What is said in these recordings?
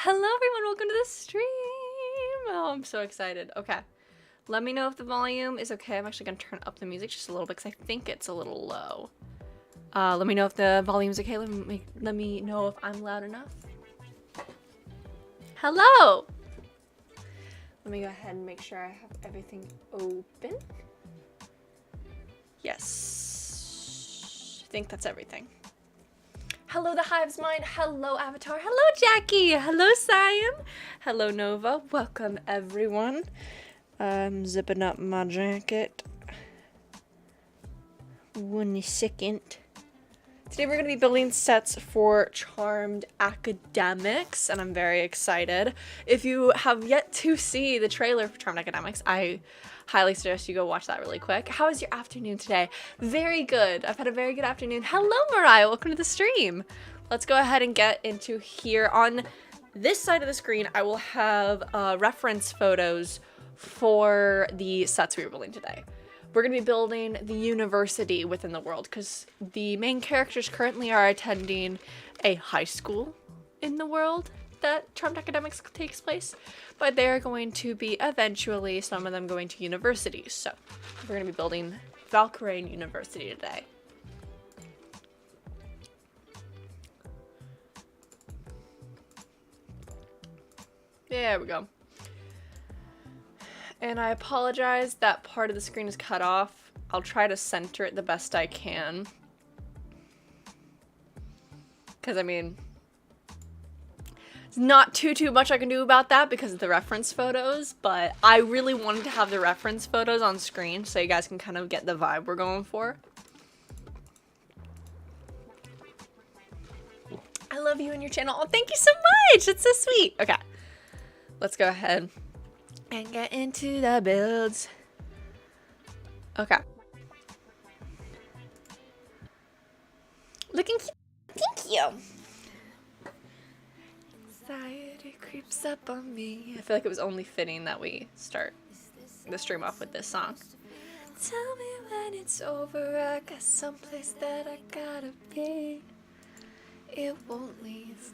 Hello everyone, welcome to the stream! Oh, I'm so excited. Okay, let me know if the volume is okay. I'm actually gonna turn up the music just a little bit because I think it's a little low. Let me know if the volume's okay. Let me know if I'm loud enough. Hello! Let me go ahead and make sure I have everything open. Yes, I think that's everything. Hello, the Hive's Mind. Hello, Avatar. Hello, Jackie. Hello, Siam. Hello, Nova. Welcome, everyone. I'm zipping up my jacket. 1 second. Today we're going to be building sets for Charmed Academics, and I'm very excited. If you have yet to see the trailer for Charmed Academics, I highly suggest you go watch that really quick. How was your afternoon today? Very good. I've had a very good afternoon. Hello, Mariah. Welcome to the stream. Let's go ahead and get into here. On this side of the screen, I will have reference photos for the sets we were building today. We're going to be building the university within the world because the main characters currently are attending a high school in the world that Charmed Academics takes place, but they're going to be eventually, some of them going to universities. So we're going to be building Valkyrie University today. There we go. And I apologize, that part of the screen is cut off. I'll try to center it the best I can. Because, I mean, there's not too much I can do about that because of the reference photos, but I really wanted to have the reference photos on screen so you guys can kind of get the vibe we're going for. I love you and your channel. Oh, thank you so much! It's so sweet! Okay, let's go ahead and get into the builds. Okay. Looking cute. Thank you. Anxiety creeps up on me. I feel like it was only fitting that we start the stream off with this song. Tell me when it's over, I got someplace that I gotta be. It won't leave.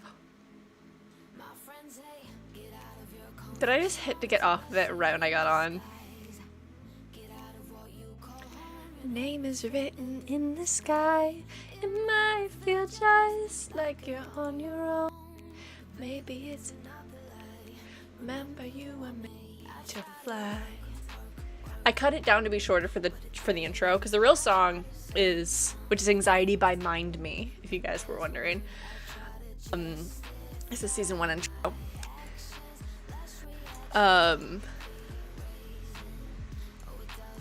Did I just hit to get off of it right when I got on? Your name is written in the sky. It might feel just like you're on your own. Maybe it's another lie. Remember you were made to fly. I cut it down to be shorter for the intro because the real song is, which is Anxiety by Mind Me, if you guys were wondering. It's a season 1 intro.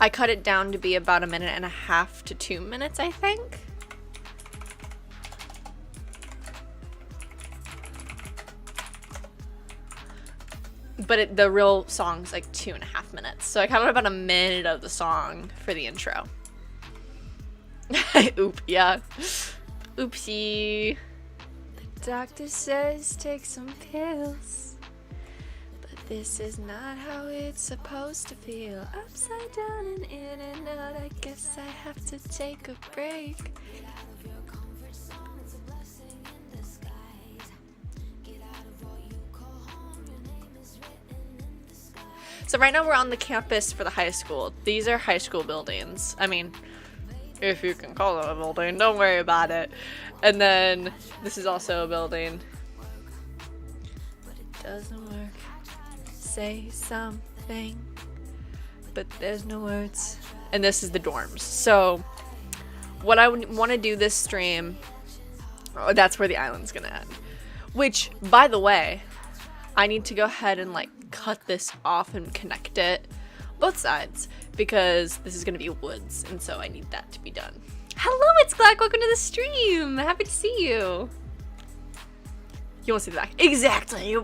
I cut it down to be about 1.5 to 2 minutes, I think. But the real song's like 2.5 minutes. So I cut out about 1 minute of the song for the intro. Oop, yeah. Oopsie. The doctor says take some pills. This is not how it's supposed to feel. Upside down and in and out. I guess I have to take a break. So right now we're on the campus for the high school. These are high school buildings. I mean, if you can call it a building, don't worry about it. And then this is also a building. But it doesn't work. Say something, but there's no words. And this is the dorms. So what I want to do this stream, that's where the island's gonna end. Which, by the way, I need to go ahead and like cut this off and connect it both sides because this is gonna be woods, and so I need that to be done. Hello, it's Glack. Welcome to the stream. Happy to see you. You won't see the back. Exactly.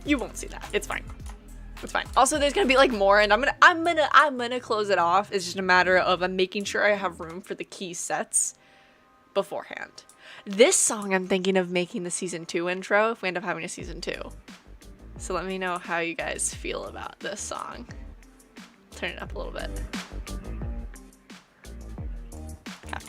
You won't see that. It's fine. It's fine. Also, there's gonna be like more, and I'm gonna close it off. It's just a matter of I'm making sure I have room for the key sets beforehand. This song I'm thinking of making the season 2 intro if we end up having a season 2. So let me know how you guys feel about this song. Turn it up a little bit. Okay.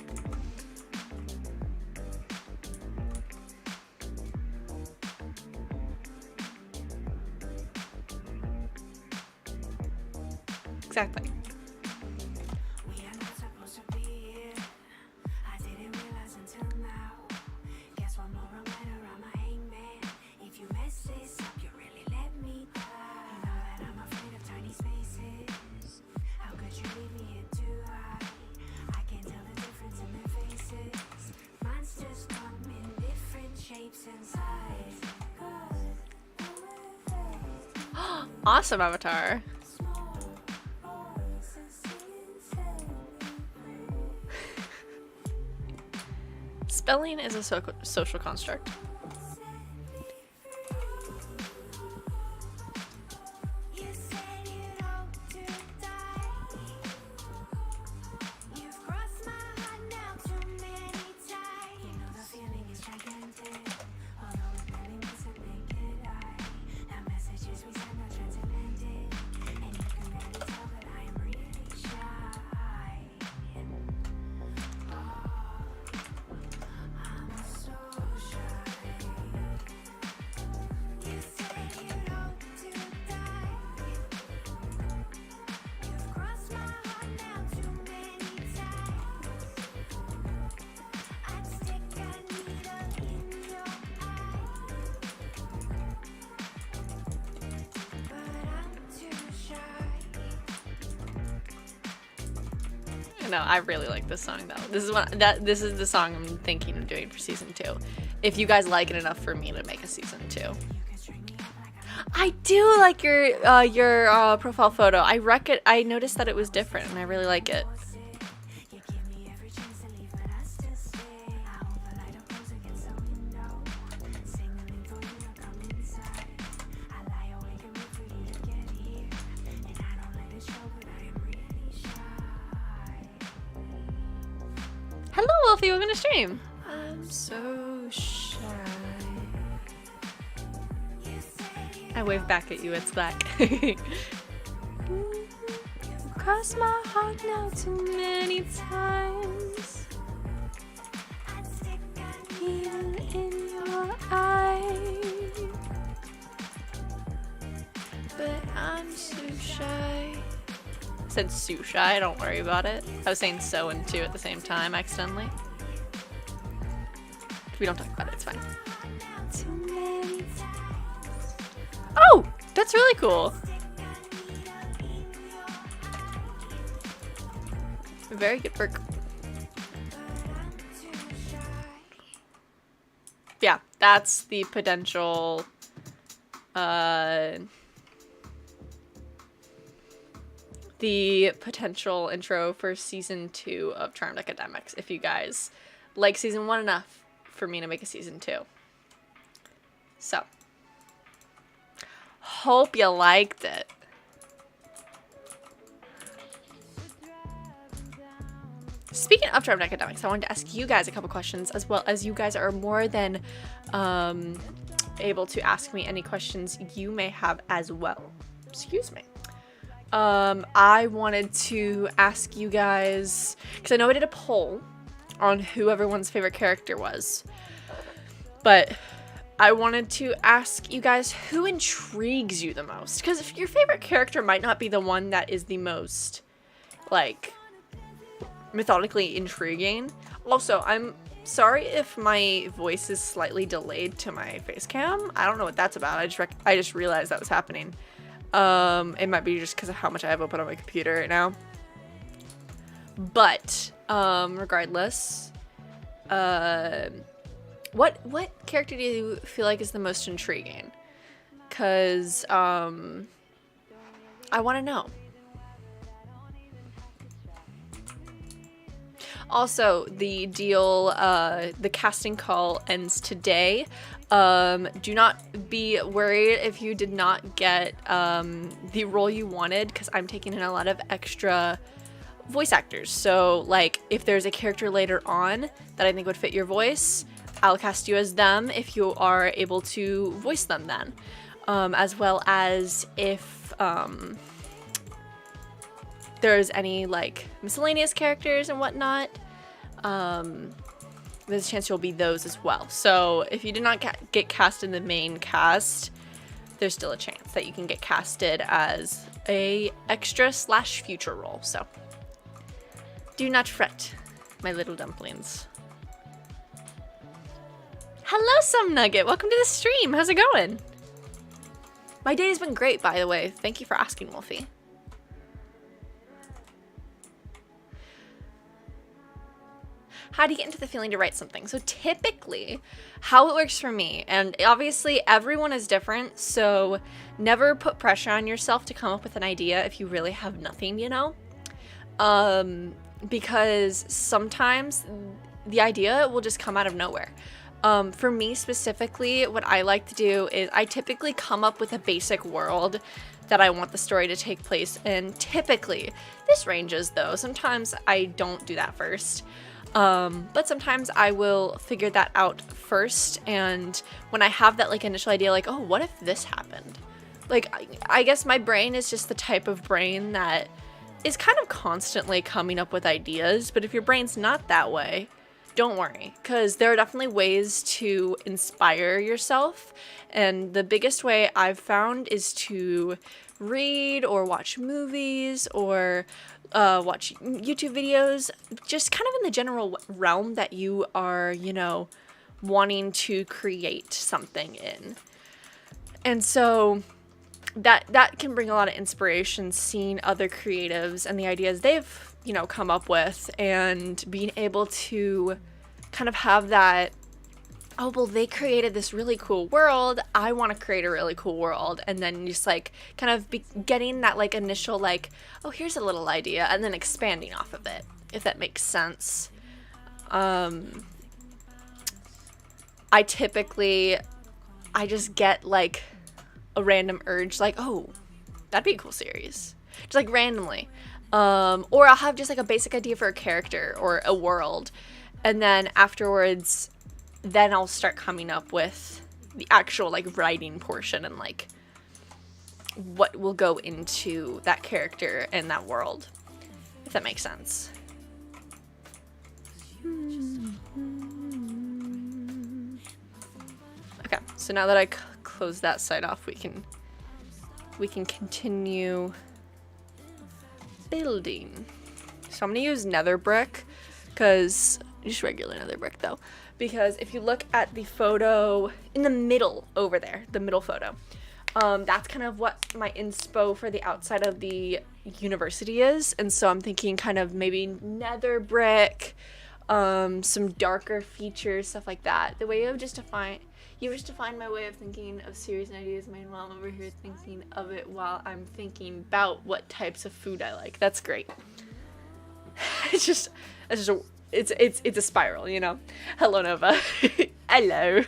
Awesome avatar. Spelling is a social construct. No, I really like this song though. This is the song I'm thinking of doing for season 2. If you guys like it enough for me to make a season 2. I do like your profile photo. I noticed that it was different and I really like it. Hello, Wolfie. Welcome to stream. I'm so shy. I wave back at you. It's back. Cross my heart now too many times. Even in your eyes. But I'm so shy. I said so shy, don't worry about it. I was saying so and two at the same time accidentally. We don't talk about it, it's fine. Oh, that's really cool. Very good work. Yeah, that's the potential intro for season 2 of Charmed Academics, if you guys like season 1 enough for me to make a season 2. So, hope you liked it. Speaking of Charmed Academics, I wanted to ask you guys a couple questions, as well as you guys are more than able to ask me any questions you may have as well. Excuse me. I wanted to ask you guys, because I know I did a poll on who everyone's favorite character was, but I wanted to ask you guys who intrigues you the most, because if your favorite character might not be the one that is the most, like, methodically intriguing. Also, I'm sorry if my voice is slightly delayed to my face cam. I don't know what that's about. I just realized that was happening. It might be just because of how much I have open on my computer right now. But, regardless, what character do you feel like is the most intriguing? Because, I want to know. Also, the casting call ends today. Do not be worried if you did not get the role you wanted, because I'm taking in a lot of extra voice actors. So, like, if there's a character later on that I think would fit your voice, I'll cast you as them if you are able to voice them then. As well as if there's any, like, miscellaneous characters and whatnot, there's a chance you'll be those as well. So if you did not get cast in the main cast, there's still a chance that you can get casted as a extra / future role. So do not fret, my little dumplings. Hello, Some Nugget. Welcome to the stream. How's it going? My day has been great, by the way. Thank you for asking, Wolfie. how do you get into the feeling to write something? So typically, how it works for me, and obviously everyone is different, so never put pressure on yourself to come up with an idea if you really have nothing, you know? Because sometimes the idea will just come out of nowhere. For me specifically, what I like to do is I typically come up with a basic world that I want the story to take place in. Typically, this ranges though. Sometimes I don't do that first. But sometimes I will figure that out first, and when I have that like initial idea, like, oh, what if this happened? Like, I guess my brain is just the type of brain that is kind of constantly coming up with ideas, but if your brain's not that way, don't worry, because there are definitely ways to inspire yourself, and the biggest way I've found is to read or watch movies or watch YouTube videos, just kind of in the general realm that you are, you know, wanting to create something in. And so that can bring a lot of inspiration, seeing other creatives and the ideas they've, you know, come up with, and being able to kind of have that, oh, well, they created this really cool world, I want to create a really cool world, and then just like kind of getting that like initial like, oh, here's a little idea, and then expanding off of it, if that makes sense. I just get like a random urge, like, oh, that'd be a cool series, just like randomly, or I'll have just like a basic idea for a character or a world, and then afterwards, then I'll start coming up with the actual like writing portion and like what will go into that character and that world, if that makes sense. Okay, so now that I close that side off, we can continue building. So I'm gonna use nether brick, because just regular nether brick though, because if you look at the photo in the middle over there, the middle photo, that's kind of what my inspo for the outside of the university is. And so I'm thinking kind of maybe nether brick, some darker features, stuff like that. The way of just define my way of thinking of series and ideas. Meanwhile, I'm over here thinking of it while I'm thinking about what types of food I like. That's great. It's a spiral, you know. Hello, Nova. Hello.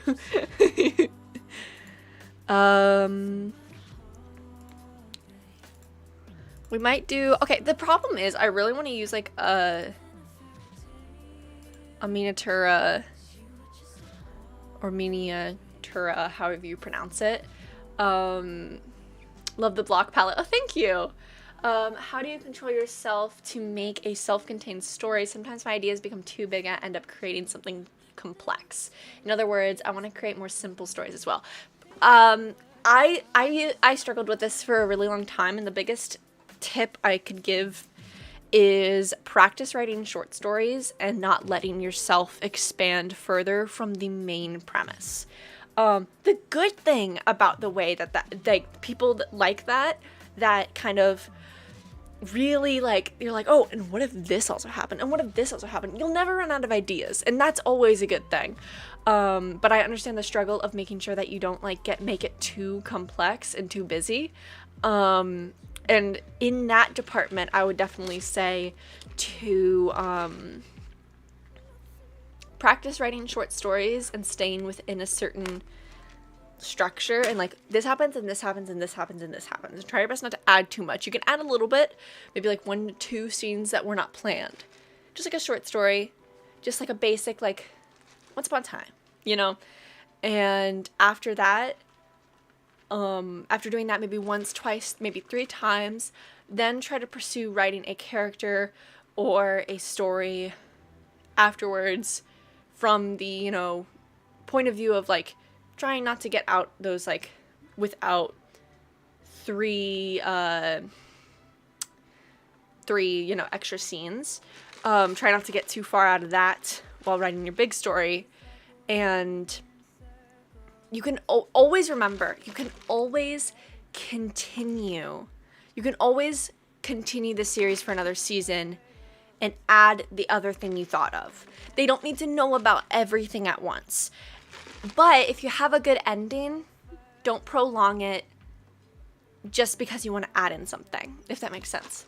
We might do, okay, the problem is I really want to use like a miniatura, or miniatura, however you pronounce it. Love the block palette. Oh, thank you. How do you control yourself to make a self-contained story? Sometimes my ideas become too big and I end up creating something complex. In other words, I want to create more simple stories as well. I struggled with this for a really long time, and the biggest tip I could give is practice writing short stories and not letting yourself expand further from the main premise. The good thing about the way that like people that like that kind of really like, you're like, oh, and what if this also happened? And what if this also happened? You'll never run out of ideas, and that's always a good thing. But I understand the struggle of making sure that you don't like make it too complex and too busy. And in that department, I would definitely say to practice writing short stories and staying within a certain structure, and like this happens and this happens and this happens and this happens, and try your best not to add too much. You can add a little bit, maybe like 1 to 2 scenes that were not planned, just like a short story, just like a basic like once upon a time, you know. And after that, after doing that maybe once, twice, maybe 3 times, then try to pursue writing a character or a story afterwards from the, you know, point of view of like trying not to get out those like without 3 you know, extra scenes. Try not to get too far out of that while writing your big story. And you can always remember, you can always continue the series for another season and add the other thing you thought of. They don't need to know about everything at once. But if you have a good ending, don't prolong it just because you want to add in something, if that makes sense.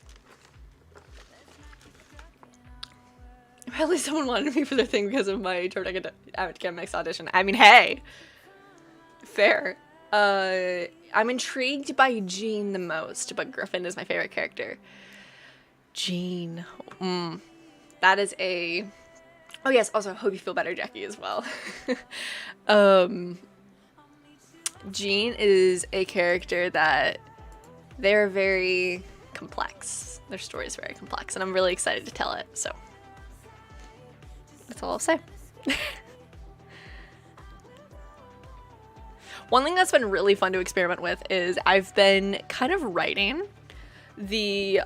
Apparently someone wanted me for their thing because of my academics audition. I mean, hey! Fair. I'm intrigued by Jean the most, but Griffin is my favorite character. Jean. That is a... Oh yes, also hope you feel better, Jackie, as well. Jean is a character that they're very complex. Their story is very complex, and I'm really excited to tell it, so that's all I'll say. One thing that's been really fun to experiment with is I've been kind of writing the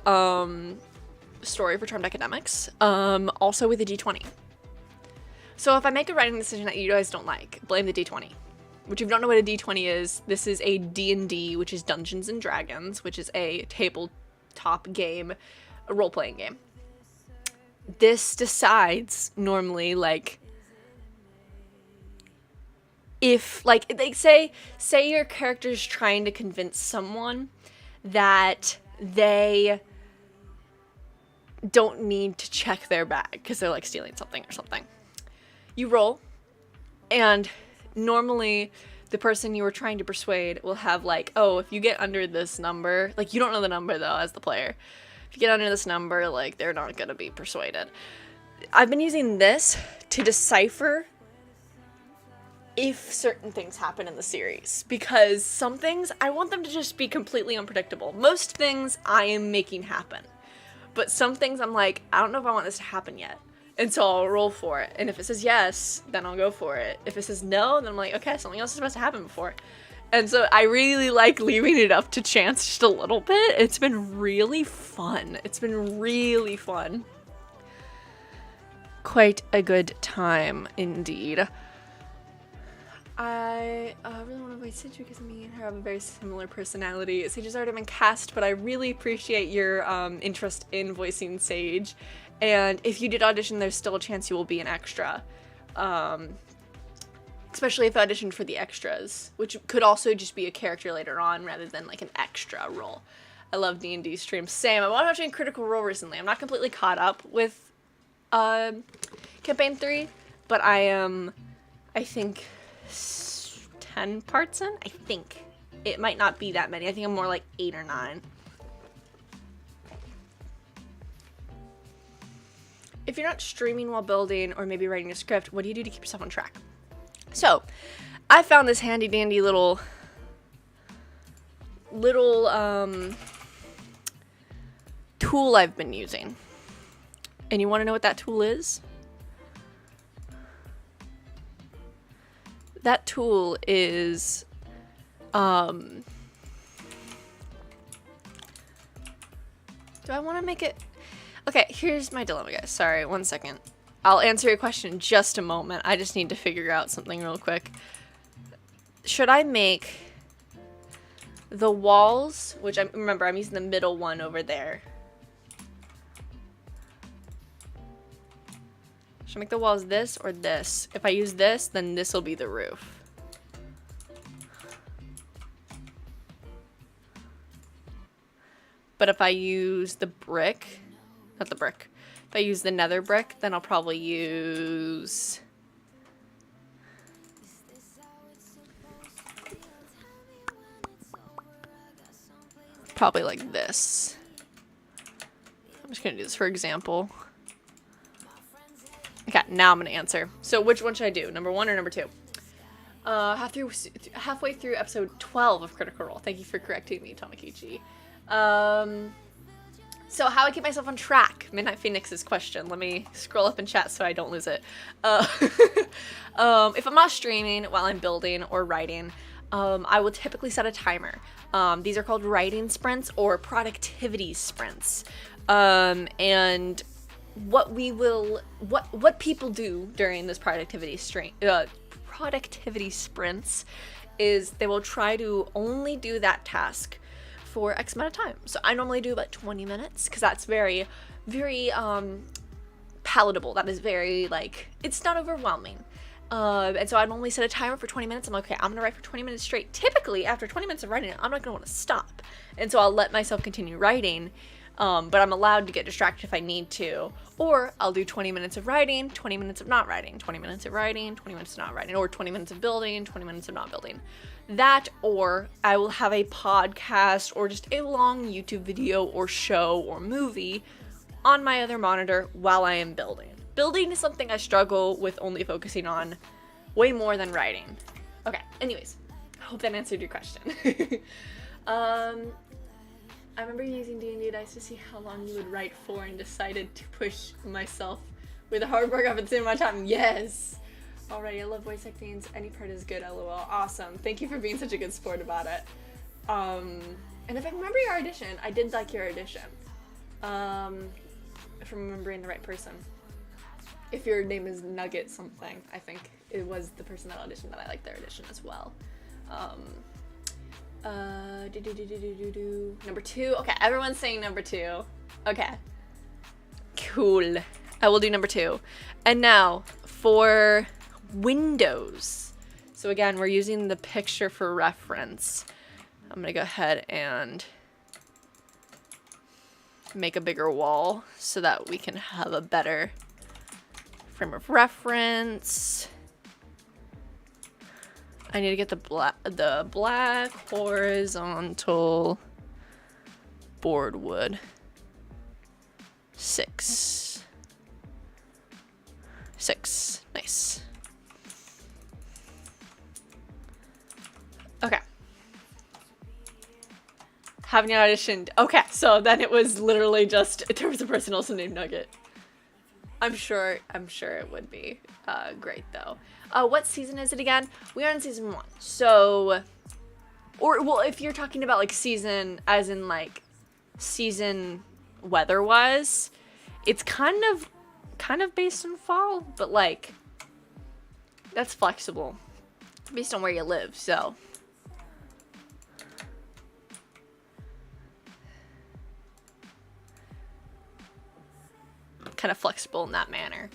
story for Charmed Academics, also with a D20. So if I make a writing decision that you guys don't like, blame the D20. Which if you don't know what a D20 is, this is a D&D, which is Dungeons and Dragons, which is a tabletop game, a role-playing game. This decides normally, like, if, like, they say your character's trying to convince someone that they don't need to check their bag because they're, like, stealing something or something. You roll, and normally the person you were trying to persuade will have, like, oh, if you get under this number, like, you don't know the number, though, as the player. If you get under this number, like, they're not gonna be persuaded. I've been using this to decipher if certain things happen in the series, because some things, I want them to just be completely unpredictable. Most things I am making happen, but some things I'm like, I don't know if I want this to happen yet, and so I'll roll for it, and if it says yes, then I'll go for it. If it says no, then I'm like, okay, something else is supposed to happen before. And so I really like leaving it up to chance just a little bit. It's been really fun. It's been really fun. Quite a good time, indeed. I really want to invite Sage because me and her have a very similar personality. Sage has already been cast, but I really appreciate your interest in voicing Sage. And if you did audition, there's still a chance you will be an extra. Especially if I auditioned for the extras, which could also just be a character later on rather than like an extra role. I love D&D streams. Same. I was watching Critical Role recently. I'm not completely caught up with Campaign 3, but I am, I think, 10 parts in? I think. It might not be that many. I think I'm more like 8 or 9. If you're not streaming while building or maybe writing a script, what do you do to keep yourself on track? So, I found this handy dandy little tool I've been using. And you want to know what that tool is? That tool is do I want to make it? Okay, here's my dilemma, guys. Sorry, one second. I'll answer your question in just a moment. I just need to figure out something real quick. Should I make the walls, which remember I'm using the middle one over there. Should I make the walls this or this? If I use this, then this will be the roof. But if I use the brick, not the brick, if I use the nether brick, then I'll probably use probably like this. I'm just gonna do this for example. Okay, now I'm gonna answer. So which one should I do? Number 1 or number 2? Halfway through episode 12 of Critical Role. Thank you for correcting me, Tomokichi. So how I keep myself on track? Midnight Phoenix's question. Let me scroll up in chat so I don't lose it. If I'm not streaming while I'm building or writing, I will typically set a timer. These are called writing sprints or productivity sprints. And what people do during this productivity sprints is they will try to only do that task for X amount of time. So I normally do about 20 minutes because that's very very palatable. That is very, like, it's not overwhelming. And so I'd only set a timer for 20 minutes. I'm like, okay, I'm gonna write for 20 minutes straight. Typically, after 20 minutes of writing, I'm not gonna want to stop. And so I'll let myself continue writing, but I'm allowed to get distracted if I need to. Or I'll do 20 minutes of writing, 20 minutes of not writing, 20 minutes of writing, 20 minutes of not writing, or 20 minutes of building, 20 minutes of not building. That, or I will have a podcast or just a long YouTube video or show or movie on my other monitor while I am building. Building is something I struggle with only focusing on way more than writing. Okay, anyways, I hope that answered your question. I remember using D&D dice to see how long you would write for and decided to push myself with a hard work up at the same amount of time. Yes! Alrighty, I love voice actings. Any part is good, lol. Awesome. Thank you for being such a good sport about it. And if I remember your audition, I did like your audition. If I'm remembering the right person. If your name is Nugget something, I think it was the person that auditioned that I liked their audition as well. Number 2. Okay, everyone's saying number 2. Okay. Cool. I will do number 2. And now for windows. So again, we're using the picture for reference. I'm gonna go ahead and make a bigger wall so that we can have a better frame of reference. I need to get the black horizontal board wood. 6. Nice. Okay. Haven't you auditioned? Okay, so then it was literally just, there was a person also named Nugget. I'm sure it would be great though. What season is it again? We are in season 1. So, or well, if you're talking about like season as in like season weather-wise, it's kind of based on fall, but like that's flexible based on where you live. So, kind of flexible in that manner.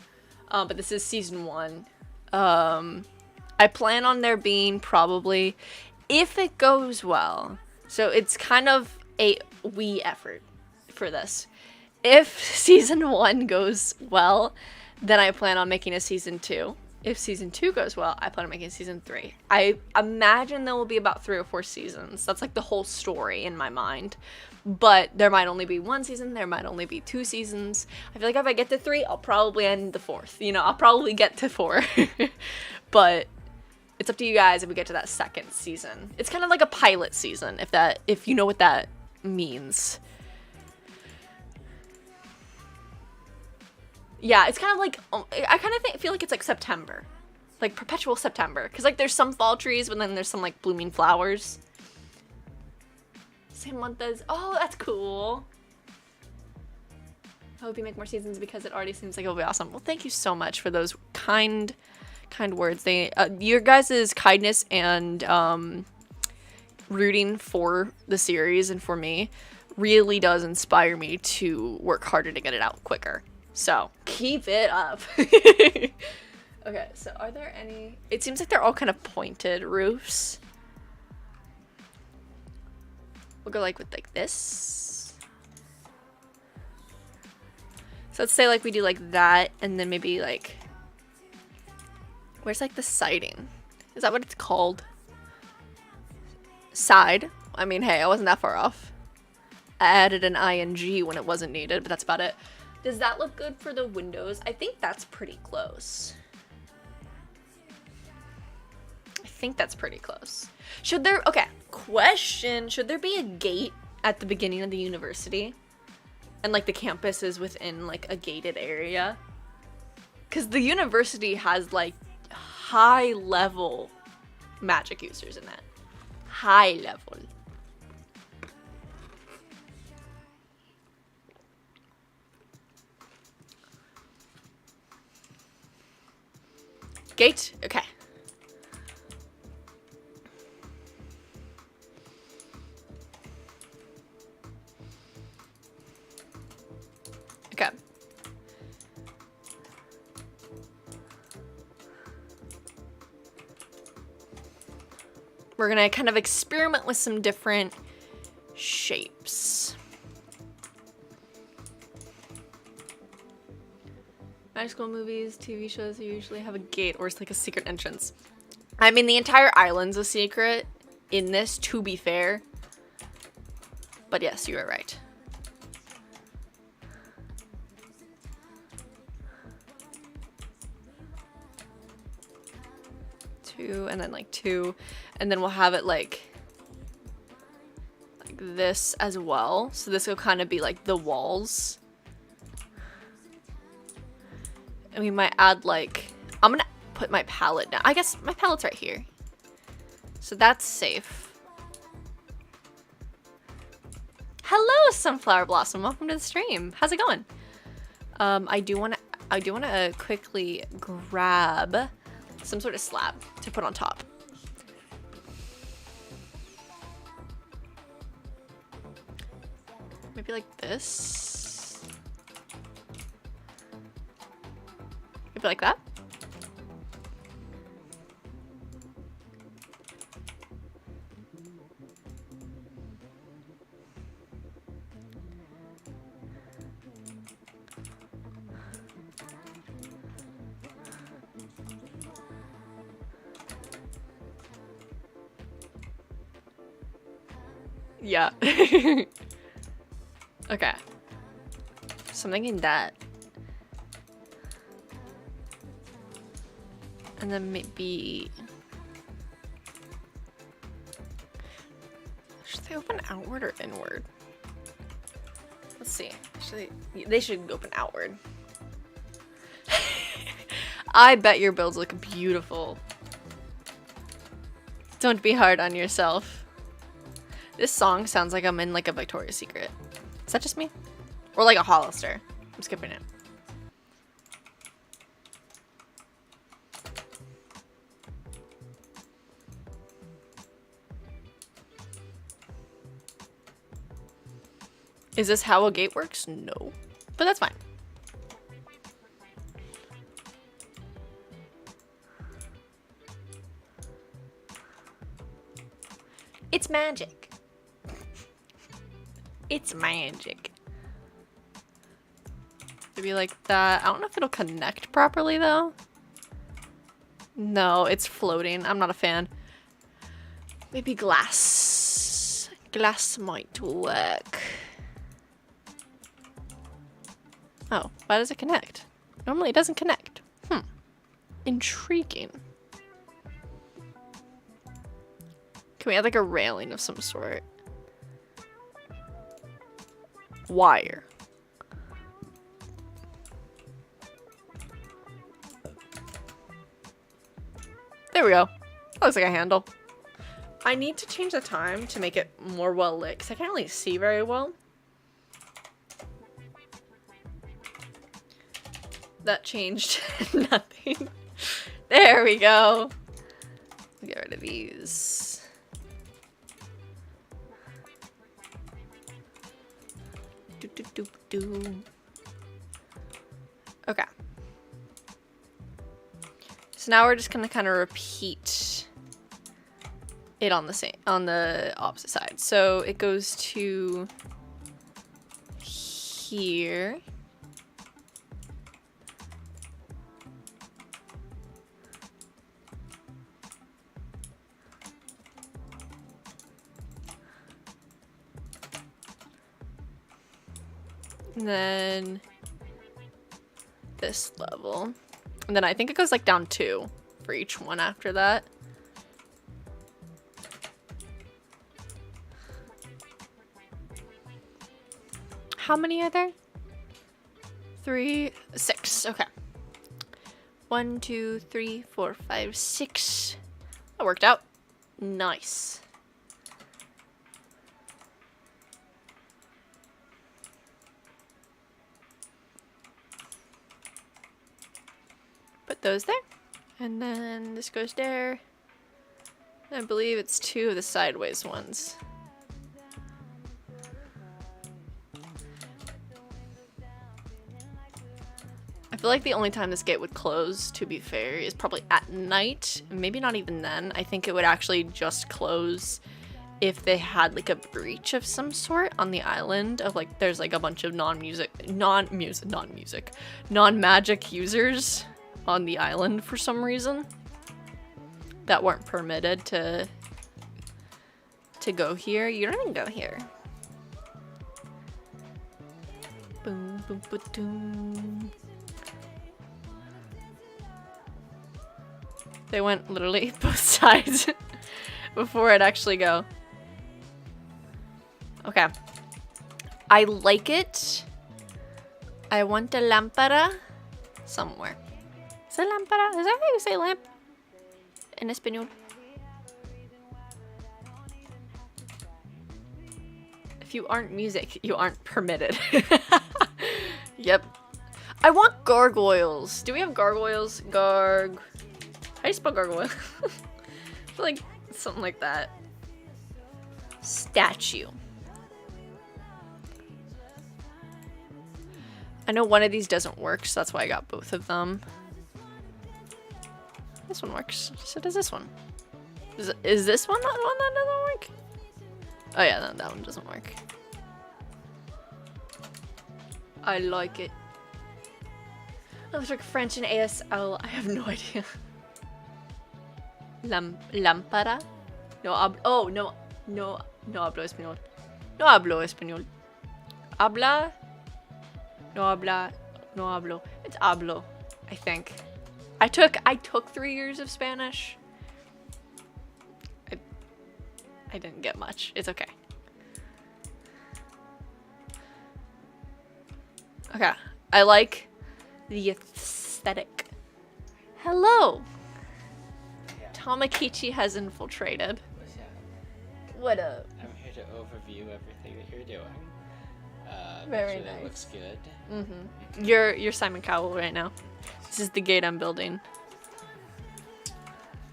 But this is season 1. I plan on there being probably, if it goes well, so it's kind of a we effort for this. If season 1 goes well, then I plan on making a season 2. If season 2 goes well, I plan on making a season 3. I imagine there will be about 3 or 4 seasons. That's like the whole story in my mind. But there might only be 1 season, there might only be 2 seasons. I feel like if I get to 3, I'll probably end the 4th. You know, I'll probably get to 4. But it's up to you guys if we get to that 2nd season. It's kind of like a pilot season, if you know what that means. Yeah, it's kind of like, I kind of feel like it's like September. Like perpetual September. Because like there's some fall trees, but then there's some like blooming flowers. Same month as, oh, that's cool. I hope you make more seasons because it already seems like it'll be awesome. Well, thank you so much for those kind words. Your guys' kindness and rooting for the series and for me really does inspire me to work harder to get it out quicker. So keep it up. Okay, so are there any, it seems like they're all kind of pointed roofs. We'll go like with like this. So let's say like we do like that, and then maybe like, where's like the siding? Is that what it's called? Side. I mean, hey, I wasn't that far off. I added an ing when it wasn't needed, but that's about it. Does that look good for the windows? I think that's pretty close. I think that's pretty close. Should there, okay, question, should there be a gate at the beginning of the university? And like the campus is within like a gated area? Because the university has like high level magic users in that. High level. Gate? Okay. Okay. we're gonna kind of experiment with some different shapes. High school movies, TV shows usually have a gate or it's like a secret entrance. I mean, the entire island's a secret in this, to be fair. But yes, you are right. Two, and then like two, and then we'll have it like this as well. So this will kind of be like the walls. And we might add like, I'm gonna put my palette down. I guess my palette's right here. So that's safe. Hello, Sunflower Blossom. Welcome to the stream. How's it going? I do wanna quickly grab some sort of slab to put on top. Maybe like this. Maybe like that. Yeah. Okay. So I'm thinking that. And then maybe... Should they open outward or inward? Let's see. They should open outward. I bet your builds look beautiful. Don't be hard on yourself. This song sounds like I'm in like a Victoria's Secret. Is that just me? Or like a Hollister. I'm skipping it. Is this how a gate works? No. But that's fine. It's magic. It's magic. Maybe like that. I don't know if it'll connect properly though. No, it's floating. I'm not a fan. Maybe glass. Glass might work. Oh, why does it connect? Normally it doesn't connect. Intriguing. Can we add like a railing of some sort? Wire. There we go. That looks like a handle. I need to change the time to make it more well lit because I can't really see very well. That changed nothing. There we go. Get rid of these. Okay. So now we're just gonna kind of repeat it on the opposite side. So it goes to here. And then this level. And then I think it goes like down 2 for each one after that. How many are there? 3, 6. Okay. 1, 2, 3, 4, 5, 6. That worked out. Nice. Put those there. And then this goes there. I believe it's 2 of the sideways ones. I feel like the only time this gate would close, to be fair, is probably at night. Maybe not even then. I think it would actually just close if they had like a breach of some sort on the island of like there's like a bunch of non-magic users on the island for some reason that weren't permitted to go here. You don't even go here. Boom, boom, boom, boom. They went literally both sides before I'd actually go. Okay. I like it. I want a lámpara somewhere. Is it lámpara? Is that how you say lamp in Espanol? If you aren't music, you aren't permitted. Yep. I want gargoyles. Do we have gargoyles? How do you spell gargoyle? I feel like something like that. Statue. I know one of these doesn't work, so that's why I got both of them. This one works. So does this one. Is this one the one that doesn't work? Oh yeah, no, that one doesn't work. I like it. Oh, it's like French and ASL. I have no idea. Lámpara? No, no hablo español. No hablo español. Habla? No hablo. It's hablo, I think. I took 3 years of Spanish. I didn't get much. It's okay. Okay. I like the aesthetic. Hello! Yeah. Tamakichi has infiltrated. What up? I'm here to overview everything that you're doing. Very make sure nice. That looks good. Mm-hmm. You're Simon Cowell right now. This is the gate I'm building.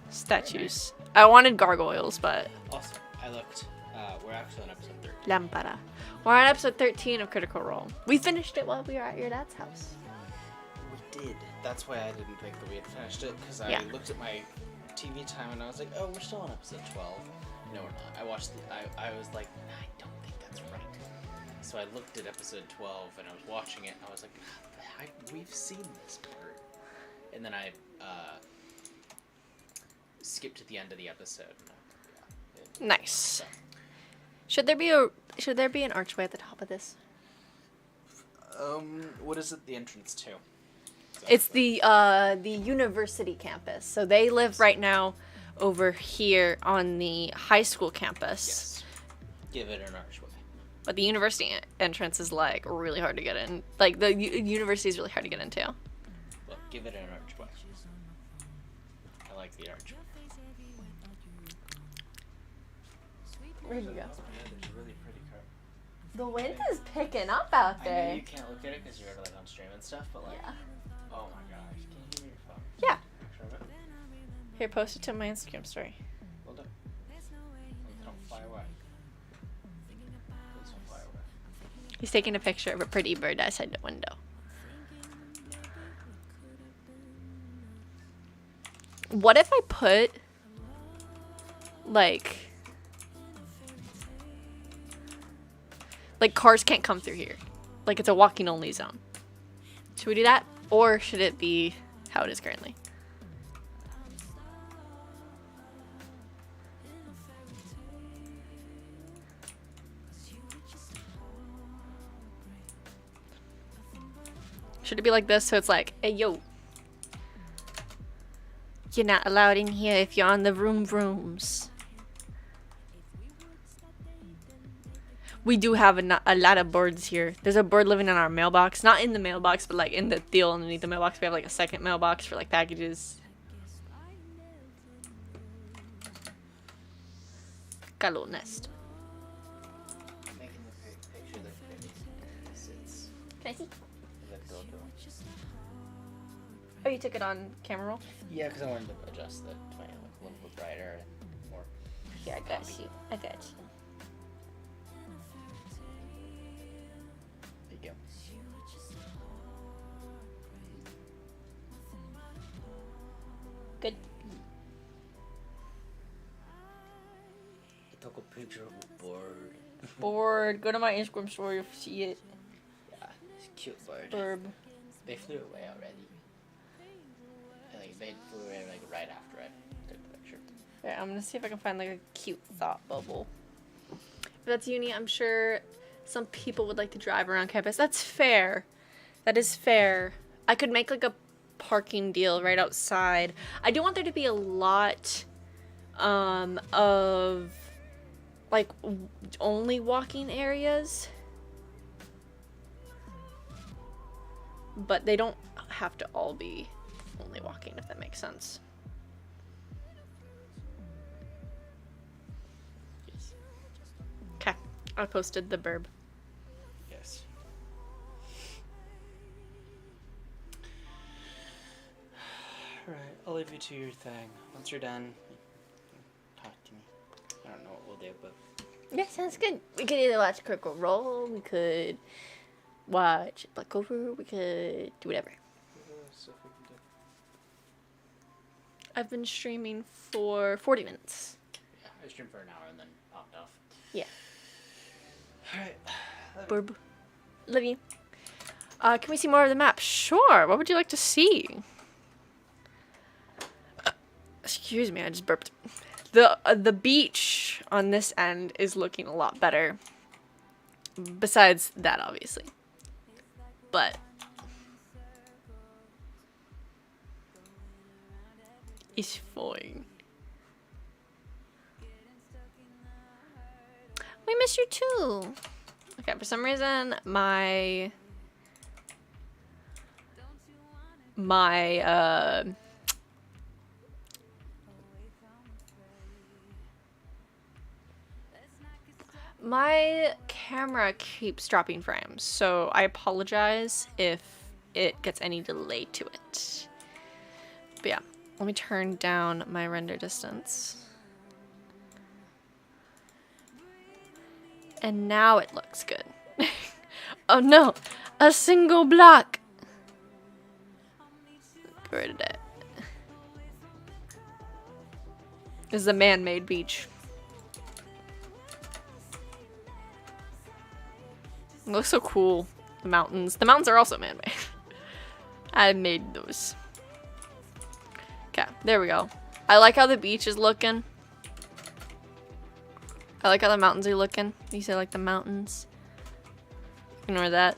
Statues. I wanted gargoyles, but... Also, I looked. We're actually on episode 13. Lámpara. We're on episode 13 of Critical Role. We finished it while we were at your dad's house. We did. That's why I didn't think that we had finished it, because Yeah. I looked at my TV time and I was like, oh, we're still on episode 12. No, we're not. I watched I was like, I don't think that's right. So I looked at episode 12 and I was watching it and I was like, we've seen this part. And then I skipped to the end of the episode. And Nice. So. Should there be an archway at the top of this? What is it the entrance to? It's the university campus. So they live right now over here on the high school campus. Yes. Give it an archway. But the university entrance is like really hard to get in. Like the university is really hard to get into. Well, give it an archway. I like the archway. Where'd you go? Yeah, there's a really pretty car. The wind is picking up out I there. know you can't look at it because you're like on stream and stuff, but like, Yeah. oh my gosh, can you give me your phone? Yeah. Picture of it? Here, post it to my Instagram story. Well done. Don't fly away. Please don't fly away. He's taking a picture of a pretty bird outside the window. What if I put like cars can't come through here? Like it's a walking only zone. Should we do that? Or should it be how it is currently? Should it be like this so it's like, hey yo, you're not allowed in here if you're on the rooms. We do have a lot of birds here. There's a bird living in our mailbox. Not in the mailbox, but like in the deal underneath the mailbox. We have like a second mailbox for like packages. Got a little nest. I'm making the picture that sits. Can I see? That dodo. Oh, you took it on camera roll? Yeah, because I wanted to adjust the to make it look a little bit brighter and more. Here, I got you. I got you. There you go. Good. I took a picture of a bird. Bored. Go to my Instagram story. You'll see it. Yeah, it's a cute bird. Burb. They flew away already. And, like, they flew away like right after I took the picture. Right, I'm gonna see if I can find like a cute thought bubble. If that's uni, I'm sure some people would like to drive around campus. That's fair. That is fair. I could make like a parking deal right outside. I do want there to be a lot of like only walking areas. But they don't have to all be only walking, if that makes sense. Yes. Okay, I posted the burb. Yes. Alright, I'll leave you to your thing. Once you're done, talk to me. I don't know what we'll do, but Yeah, sounds good. We could either watch Critical Role, we could watch Black Clover, we could do whatever. stuff we can do. I've been streaming for 40 minutes. Yeah, I streamed for an hour and then popped off. Yeah. Alright. Burb. Love you. Can we see more of the map? Sure. What would you like to see? Excuse me, I just burped. The beach on this end is looking a lot better. Besides that, obviously. But it's fine. We miss you too. Okay, for some reason my camera keeps dropping frames, so I apologize if it gets any delay to it. But yeah, let me turn down my render distance. And now it looks good. Oh no, a single block. Get rid of that. This is a man-made beach. It looks so cool. The mountains. The mountains are also man-made. I made those. Okay, there we go. I like how the beach is looking. I like how the mountains are looking. You say like the mountains. Ignore that.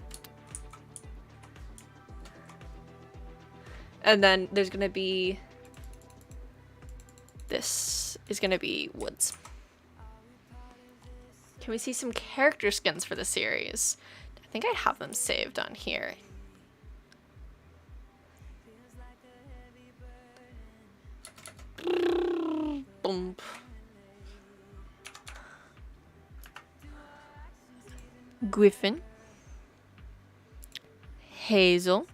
And then there's gonna be... This is gonna be woods. Can we see some character skins for the series? I think I have them saved on here. Boom. Griffin. Hazel.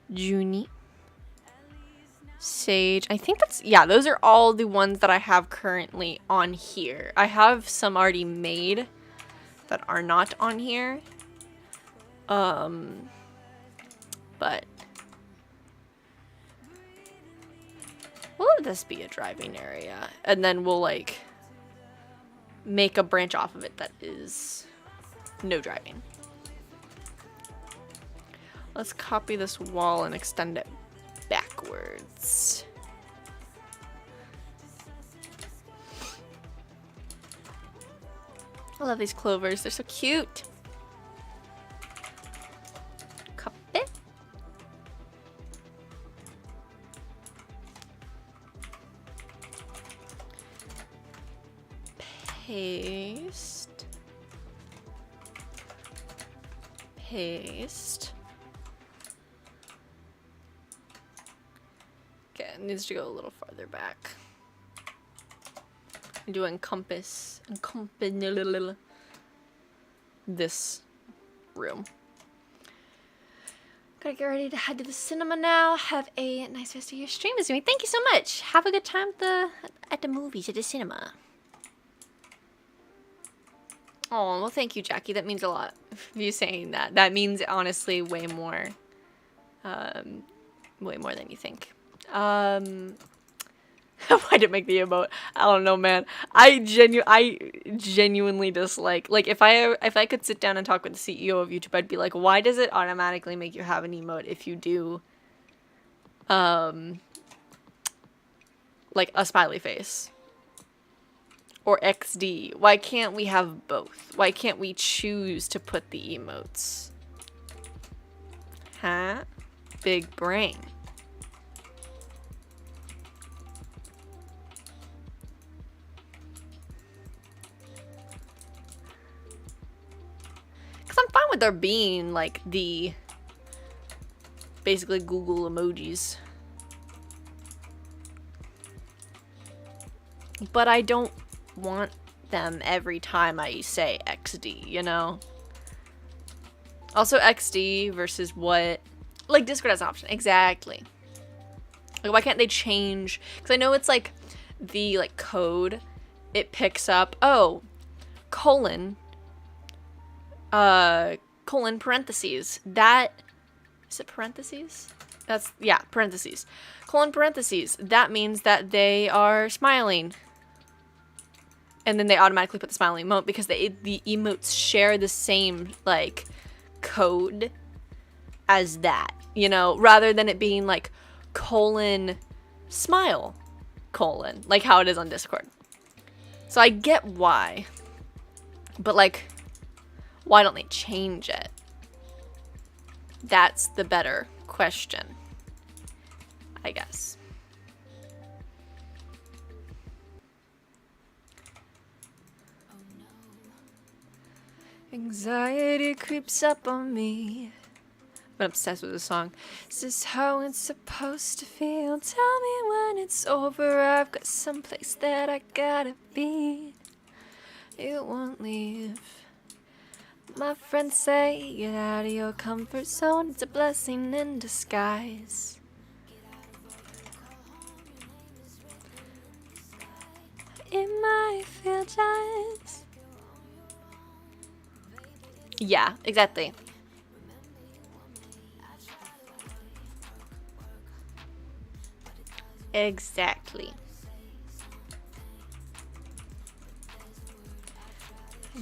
Junie. Sage. I think that's... Yeah, those are all the ones that I have currently on here. I have some already made that are not on here. But... We'll let this be a driving area. And then we'll, like, make a branch off of it that is no driving. Let's copy this wall and extend it backwards. I love these clovers. They're so cute. Copy. Paste. Paste. Okay, it needs to go a little farther back. Do encompass this room. Gotta get ready to head to the cinema now. Have a nice rest of your stream with me. Thank you so much. Have a good time at the movies, at the cinema. Oh, well, thank you, Jackie. That means a lot. You saying that. That means honestly way more than you think. Why did it make the emote? I don't know, man. I genuinely dislike, like, if I could sit down and talk with the CEO of YouTube, I'd be like, why does it automatically make you have an emote if you do like a smiley face or XD? Why can't we have both? Why can't we choose to put the emotes? Huh? Big brain. Because I'm fine with there being, like, the basically Google emojis. But I don't want them every time I say XD, you know? Also, XD versus what? Like, Discord has an option. Exactly. Like, why can't they change? Because I know it's, like, the, like, code. It picks up, oh, colon parentheses. That, is it parentheses? That's, yeah, parentheses. Colon parentheses. That means that they are smiling. And then they automatically put the smiling emote because the emotes share the same, like, code as that, you know, rather than it being like colon smile colon, like how it is on Discord. So I get why, but like, why don't they change it? That's the better question, I guess. Anxiety creeps up on me. I'm obsessed with this song. Is this how it's supposed to feel? Tell me when it's over. I've got someplace that I gotta be. You won't leave. My friends say get out of your comfort zone. It's a blessing in disguise. It might feel just. Yeah, exactly. Exactly.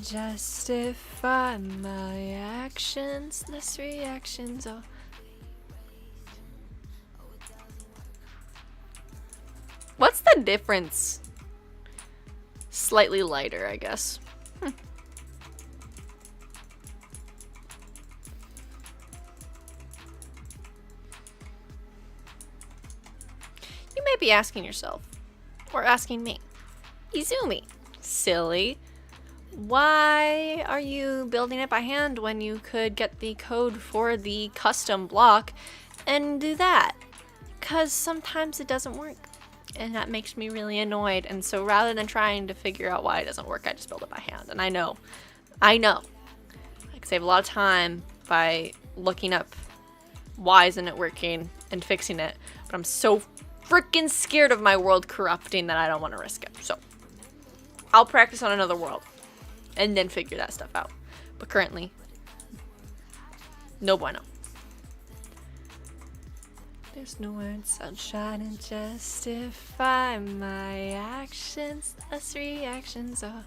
Justify my actions, less reactions. Oh. What's the difference? Slightly lighter, I guess. You may be asking yourself, or asking me, Izumi, silly, why are you building it by hand when you could get the code for the custom block and do that? Because sometimes it doesn't work, and that makes me really annoyed. And so rather than trying to figure out why it doesn't work, I just build it by hand. And I know, I can save a lot of time by looking up why isn't it working and fixing it, but I'm so freaking scared of my world corrupting that I don't want to risk it. So I'll practice on another world and then figure that stuff out. But currently, no bueno. There's no words I'll try to justify my actions, less reactions are.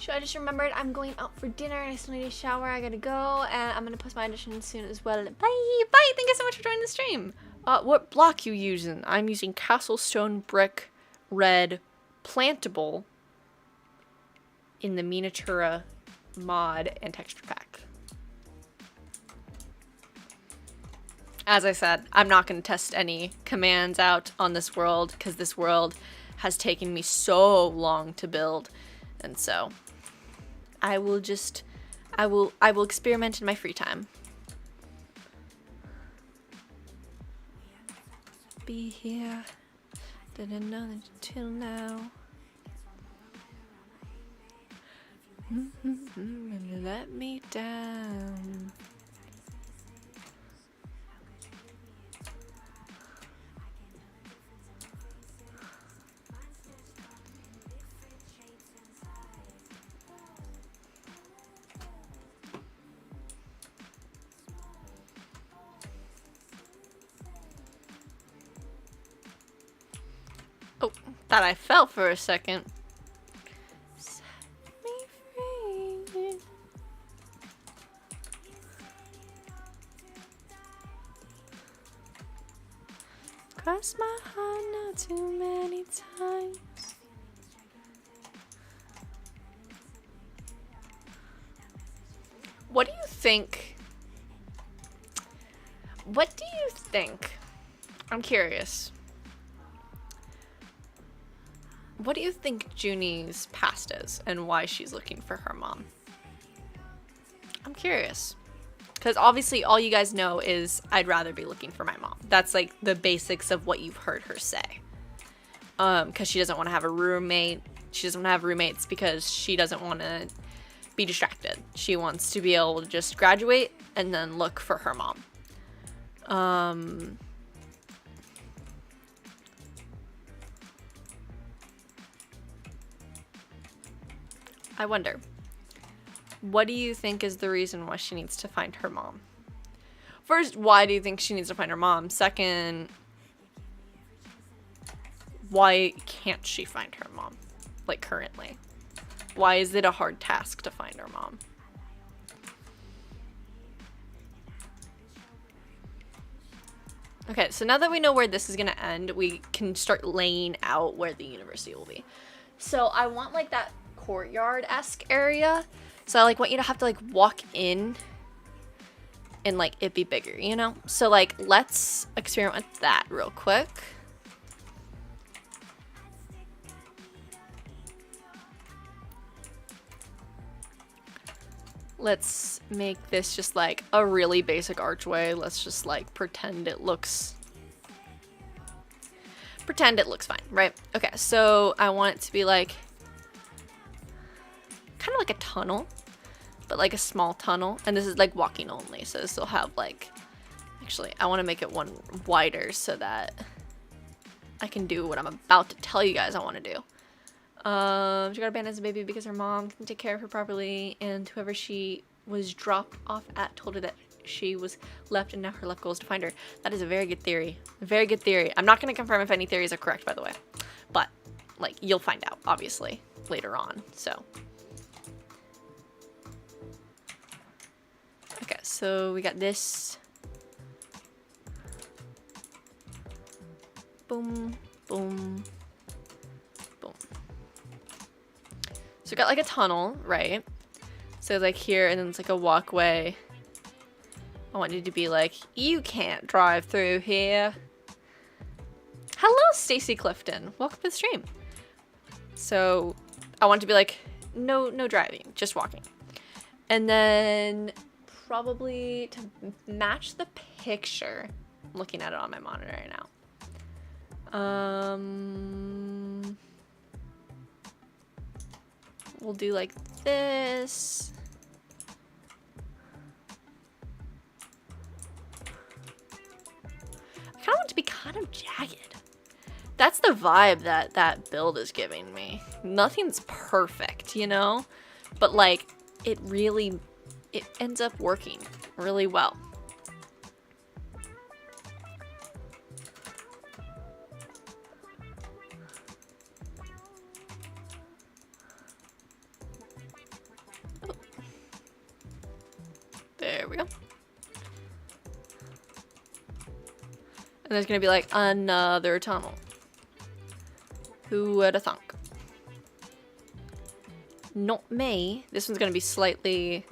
I just remembered I'm going out for dinner and I still need a shower. I gotta go and I'm gonna post my audition soon as well. Bye! Bye! Thank you so much for joining the stream. What block you using? I'm using Castle Stone Brick Red Plantable in the Miniatura mod and texture pack. As I said, I'm not going to test any commands out on this world because this world has taken me so long to build, and so I will experiment in my free time. Be here, didn't know that till now. Let me down. Thought I fell for a second. Set me free. Cross my heart not too many times. What do you think? What do you think? I'm curious. What do you think Junie's past is and why she's looking for her mom? I'm curious. Because obviously all you guys know is I'd rather be looking for my mom. That's like the basics of what you've heard her say. Because she doesn't want to have a roommate. She doesn't want to have roommates because she doesn't want to be distracted. She wants to be able to just graduate and then look for her mom. I wonder, what do you think is the reason why she needs to find her mom? First, why do you think she needs to find her mom? Second, why can't she find her mom, like currently? Why is it a hard task to find her mom? Okay, so now that we know where this is gonna end, we can start laying out where the university will be. So I want like that courtyard-esque area. So I like want you to have to like walk in and like it be bigger, you know? So like let's experiment with that real quick. Let's make this just like a really basic archway. Let's just like pretend it looks fine, right? Okay, so I want it to be like kind of like a tunnel, but like a small tunnel, and this is like walking only, so this will have like, actually I want to make it one wider so that I can do what I'm about to tell you guys I want to do. She got abandoned as a baby because her mom didn't take care of her properly, and whoever she was dropped off at told her that she was left, and now her left goal is to find her. That is a very good theory. A very good theory. I'm not going to confirm if any theories are correct, by the way, but like you'll find out obviously later on. So okay, so we got this. Boom, boom, boom. So we got like a tunnel, right? So like here, and then it's like a walkway. I want you to be like, you can't drive through here. Hello, Stacy Clifton. Welcome to the stream. So I want it to be like, no driving, just walking. And then probably to match the picture, I'm looking at it on my monitor right now. We'll do like this. I kind of want it to be kind of jagged. That's the vibe that build is giving me. Nothing's perfect, you know? But like, it ends up working really well. There we go. And there's gonna be like another tunnel. Who would have thunk? Not me. This one's gonna be slightly,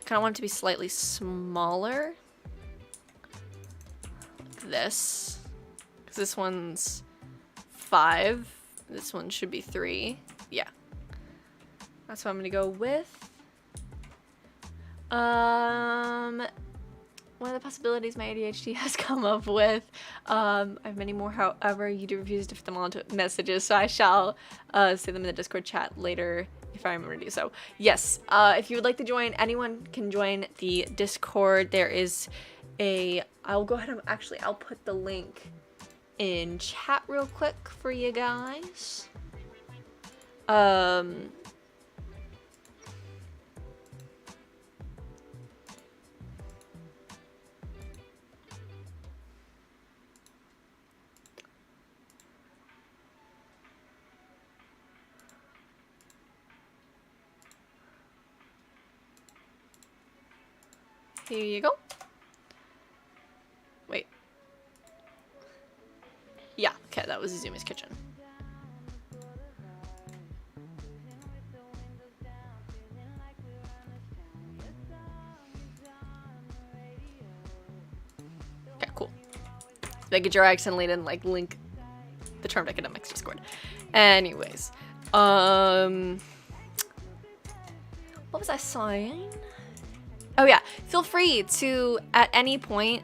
kind of want it to be slightly smaller. Like this. Because this one's 5. This one should be 3. Yeah. That's what I'm gonna go with. One of the possibilities my ADHD has come up with. I have many more, however, you do refuse to fit them all into messages, so I shall say them in the Discord chat later if I remember to do so. Yes, if you would like to join, anyone can join the Discord. There is I'll go ahead and I'll put the link in chat real quick for you guys. Here you go. Wait. Yeah, okay, that was Izumi's kitchen. Okay, cool. Making sure I accidentally didn't like link the Charmed Academics Discord. Anyways, what was I saying? Oh yeah, feel free to, at any point,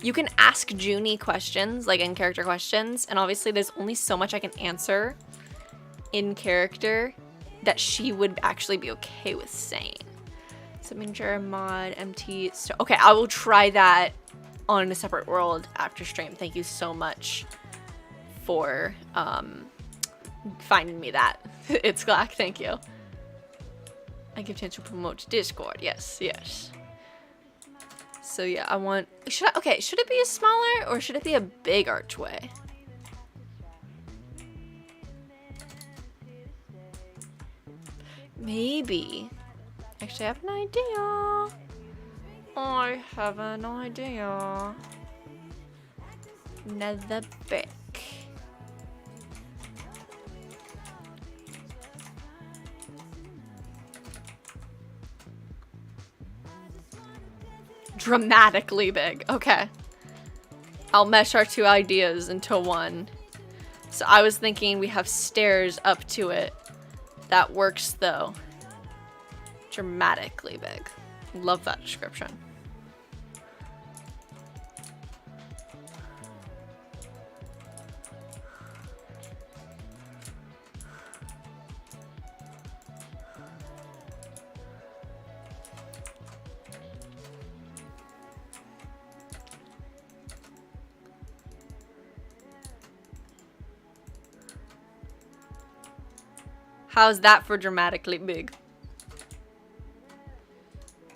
you can ask Junie questions, like in-character questions, and obviously there's only so much I can answer in character that she would actually be okay with saying. Submanager, mod, MT, so okay, I will try that on a separate world after stream. Thank you so much for finding me that. It's Glack, thank you. I give chance to promote Discord. Yes, yes. So yeah, I want. Should it be a smaller or should it be a big archway? Maybe. Actually, I have an idea. I have an idea. Nether brick. Dramatically big. Okay. I'll mesh our two ideas into one. So I was thinking we have stairs up to it. That works though. Dramatically big. Love that description. How's that for dramatically big?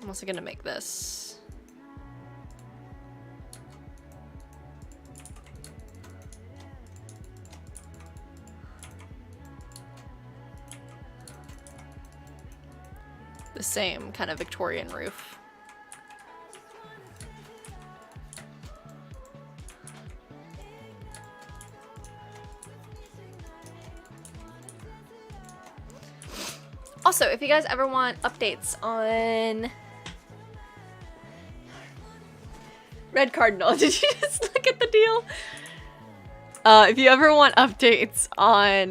I'm also gonna make this. The same kind of Victorian roof. Also, if you guys ever want updates on Red Cardinal, did you just look at the deal? If you ever want updates on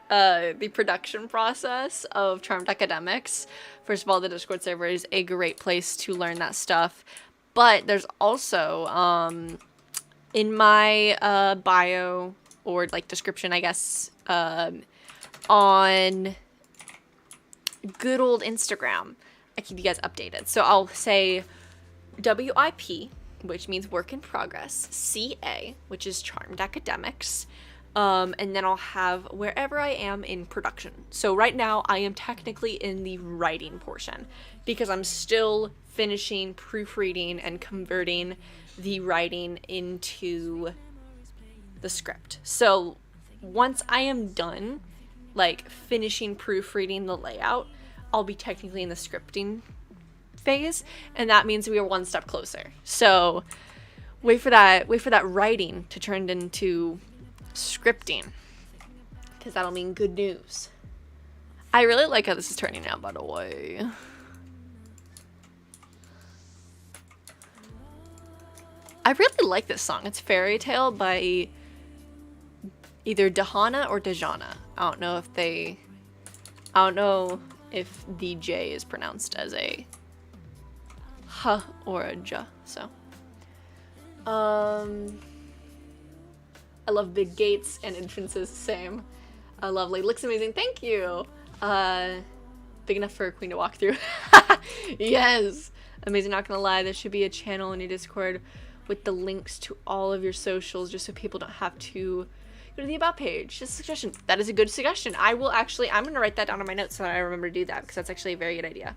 the production process of Charmed Academics, first of all, the Discord server is a great place to learn that stuff. But there's also in my bio or like description, I guess, on good old Instagram, I keep you guys updated. So I'll say WIP, which means work in progress, CA, which is Charmed Academics, and then I'll have wherever I am in production. So right now I am technically in the writing portion because I'm still finishing proofreading and converting the writing into the script. So once I am done like finishing proofreading the layout, I'll be technically in the scripting phase, and that means we are one step closer. So wait for that writing to turn into scripting, because that'll mean good news. I really like how this is turning out, by the way. I really like this song. It's Fairy Tale by either Dahana or Dejana. I don't know if the J is pronounced as a H or a J, so. I love big gates and entrances, same. Lovely, looks amazing, thank you. Big enough for a queen to walk through. Yes, amazing, not gonna lie, there should be a channel in your Discord with the links to all of your socials just so people don't have to go to the About page. Just a suggestion. That is a good suggestion. I'm gonna write that down on my notes so that I remember to do that, because that's actually a very good idea.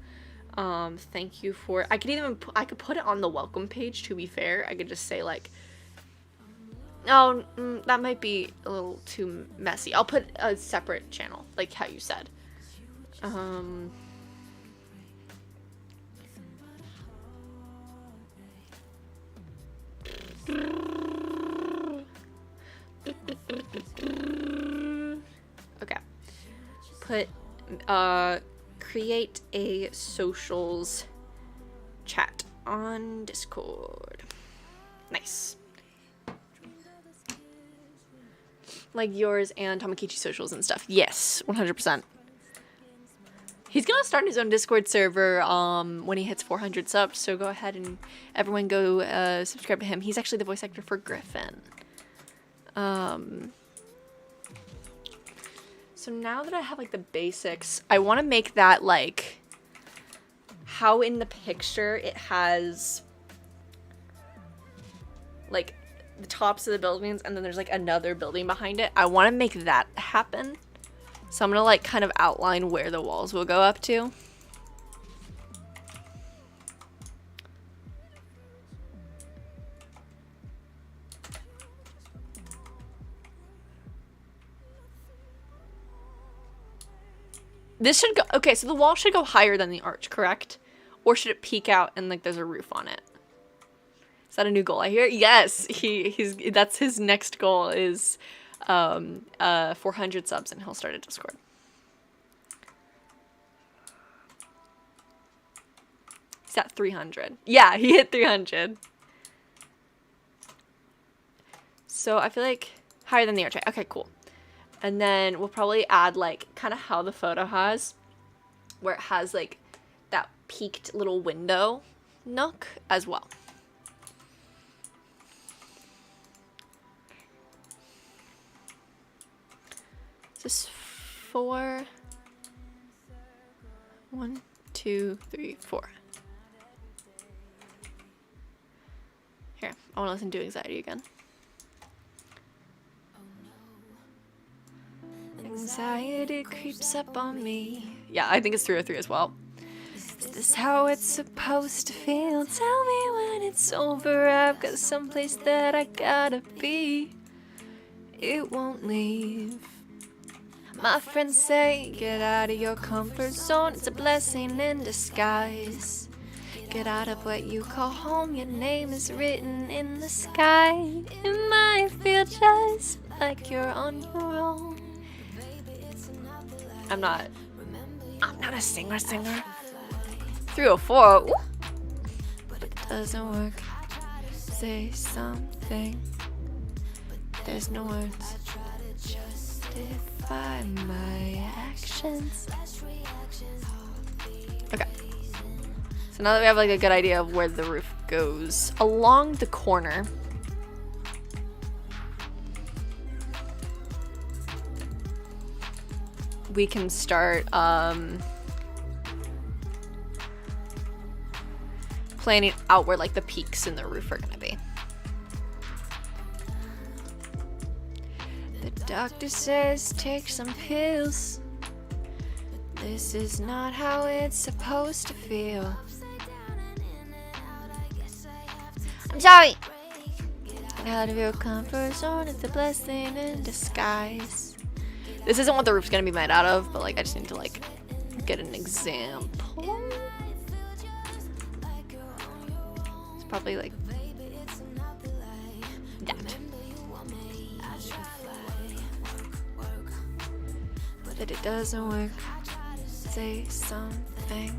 Thank you for, I could put it on the welcome page, to be fair. I could just say like, oh, that might be a little too messy. I'll put a separate channel, like how you said. Okay. Put, create a socials chat on Discord. Nice. Like yours and Tamakichi socials and stuff. Yes, 100%. He's gonna start his own Discord server when he hits 400 subs, so go ahead and everyone go subscribe to him. He's actually the voice actor for Griffin. So now that I have like the basics, I want to make that like how in the picture it has like the tops of the buildings and then there's like another building behind it. I want to make that happen. So I'm gonna like kind of outline where the walls will go up to. This should go, okay, so the wall should go higher than the arch, correct? Or should it peek out and like there's a roof on it? Is that a new goal I hear? Yes, that's his next goal is 400 subs and he'll start a Discord. He's at 300. Yeah, he hit 300. So I feel like higher than the arch. Okay, cool. And then we'll probably add like kind of how the photo has, where it has like that peaked little window nook as well. Is this 4? 1, 2, 3, 4. Here, I want to listen to Anxiety again. Anxiety creeps up on me. Yeah, I think it's 303 as well. Is this how it's supposed to feel? Tell me when it's over. I've got someplace that I gotta be. It won't leave. My friends say, get out of your comfort zone. It's a blessing in disguise. Get out of what you call home. Your name is written in the sky. It might feel just like you're on your own. I'm not a singer. 304. Ooh. But it doesn't work. Say something. There's no words. Justify my actions. Okay. So now that we have like a good idea of where the roof goes, along the corner, we can start planning out where like the peaks in the roof are gonna be. The doctor says take some pills. This is not how it's supposed to feel. I'm sorry. Out of your comfort zone, it's a blessing in disguise. This isn't what the roof's gonna be made out of, but like I just need to like get an example. It's probably like that. But it doesn't work. Say something.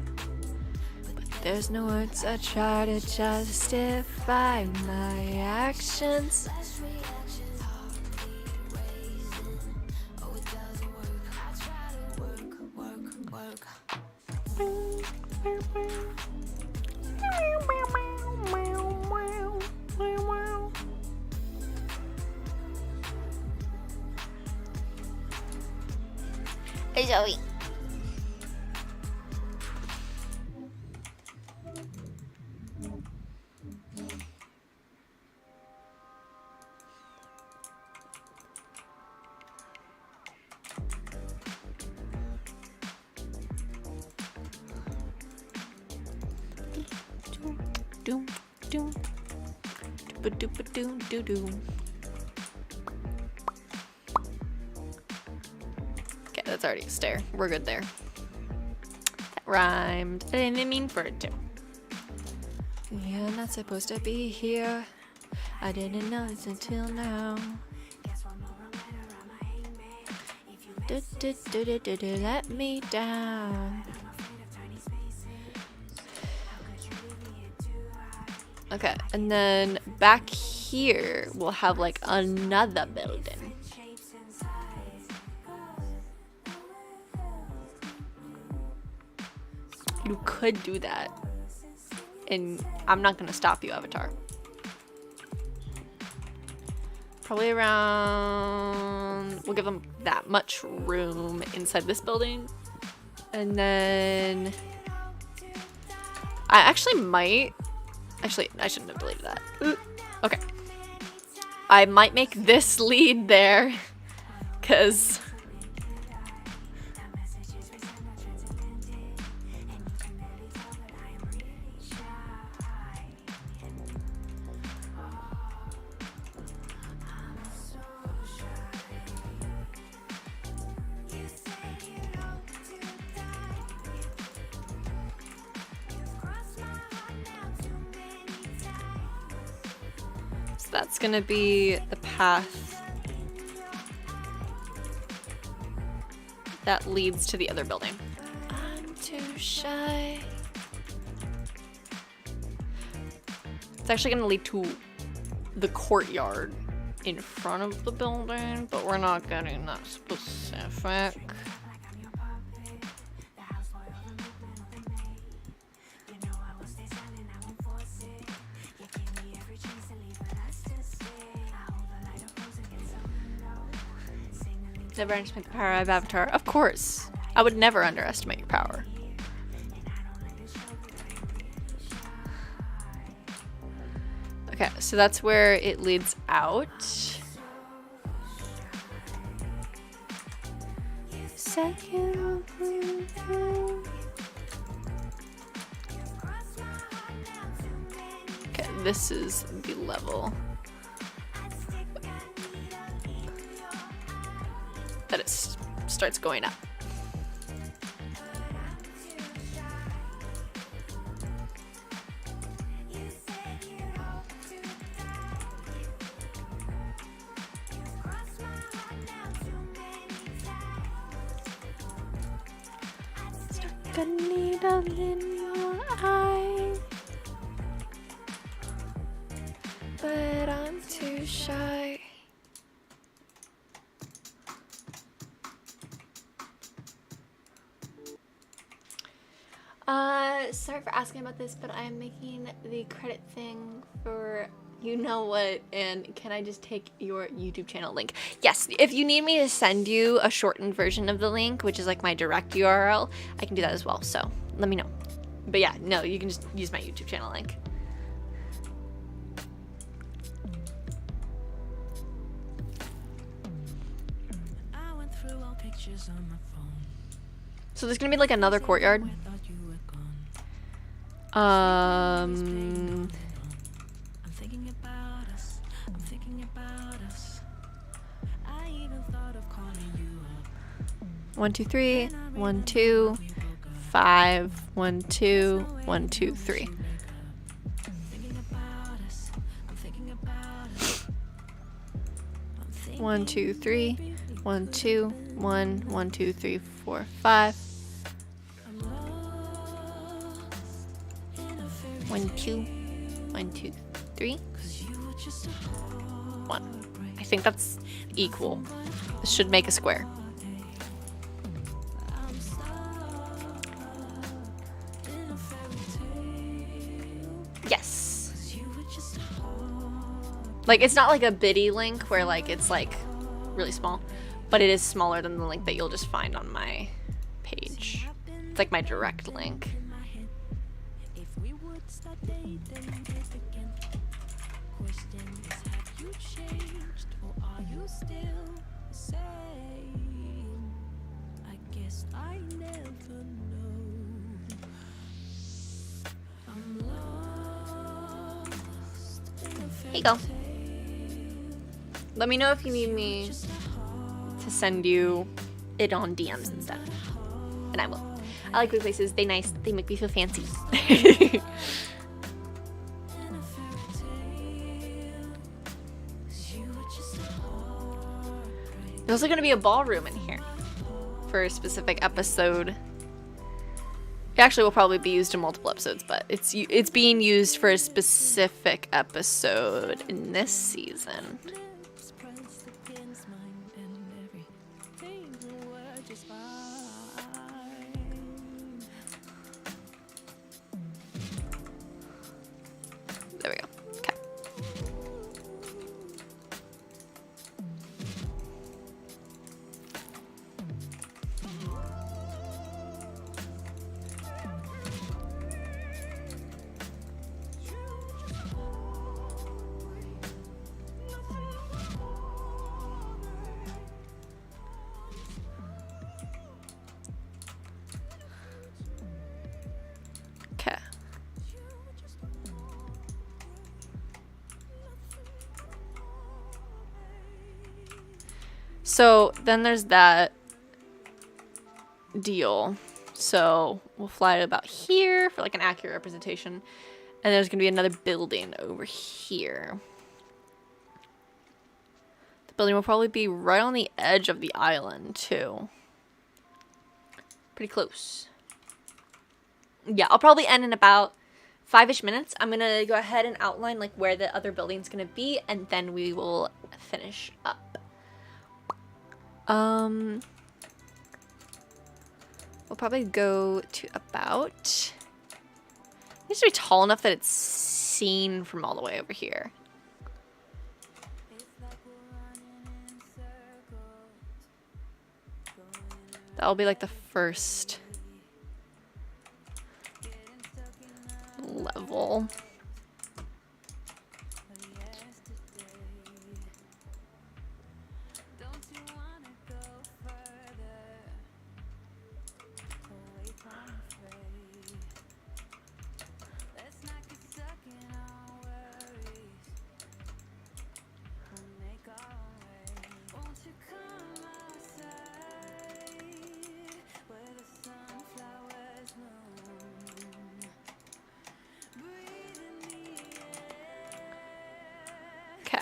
But there's no words. I try to justify my actions. Hey Zoe. Doom, doom, doom, doom, doom. Okay, that's already a stair. We're good there. That rhymed. I didn't mean for it to. You're not supposed to be here. I didn't know this until now. Let me down. Okay, and then back here we'll have like another building. You could do that, and I'm not gonna stop you, Avatar. Probably around, we'll give them that much room inside this building. And then I actually might, I shouldn't have deleted that. Okay. I might make this lead there, because that's gonna be the path that leads to the other building. I'm too shy. It's actually gonna lead to the courtyard in front of the building, but we're not getting that specific. Never underestimate the power of Avatar. Of course. I would never underestimate your power. Okay, so that's where it leads out. Second. Okay, this is the level that it starts going up. Stuck a needle in your eye, but I'm too shy. Sorry for asking about this, but I am making the credit thing for you know what, and can I just take your YouTube channel link? Yes, if you need me to send you a shortened version of the link, which is like my direct URL, I can do that as well, so let me know. But yeah, no, you can just use my YouTube channel link. So there's gonna be like another courtyard. I'm thinking about us. I'm thinking about us. I even thought of calling you up. 1 2 3 1 2 5 1 2 1 2 3. 1 2 3 1 2 1 1 2 3 4 5. 1 2 1 2 3 1. I think that's equal. This should make a square. Yes. Like, it's not like a biddy link where like it's like really small, but it is smaller than the link that you'll just find on my page. It's like my direct link. Here you go. Let me know if you need me to send you it on DMs instead. And I will. I like weird places. They nice. They make me feel fancy. There's also going to be a ballroom in here for a specific episode. It actually will probably be used in multiple episodes, but it's being used for a specific episode in this season. There we go. Okay. Okay. So then there's that deal. So we'll fly to about here for like an accurate representation. And there's gonna be another building over here. The building will probably be right on the edge of the island too. Pretty close. Yeah, I'll probably end in about 5-ish minutes. I'm gonna go ahead and outline like where the other building's gonna be, and then we will finish up. We'll probably go to about, it needs to be tall enough that it's seen from all the way over here. That'll be like the first level. Okay.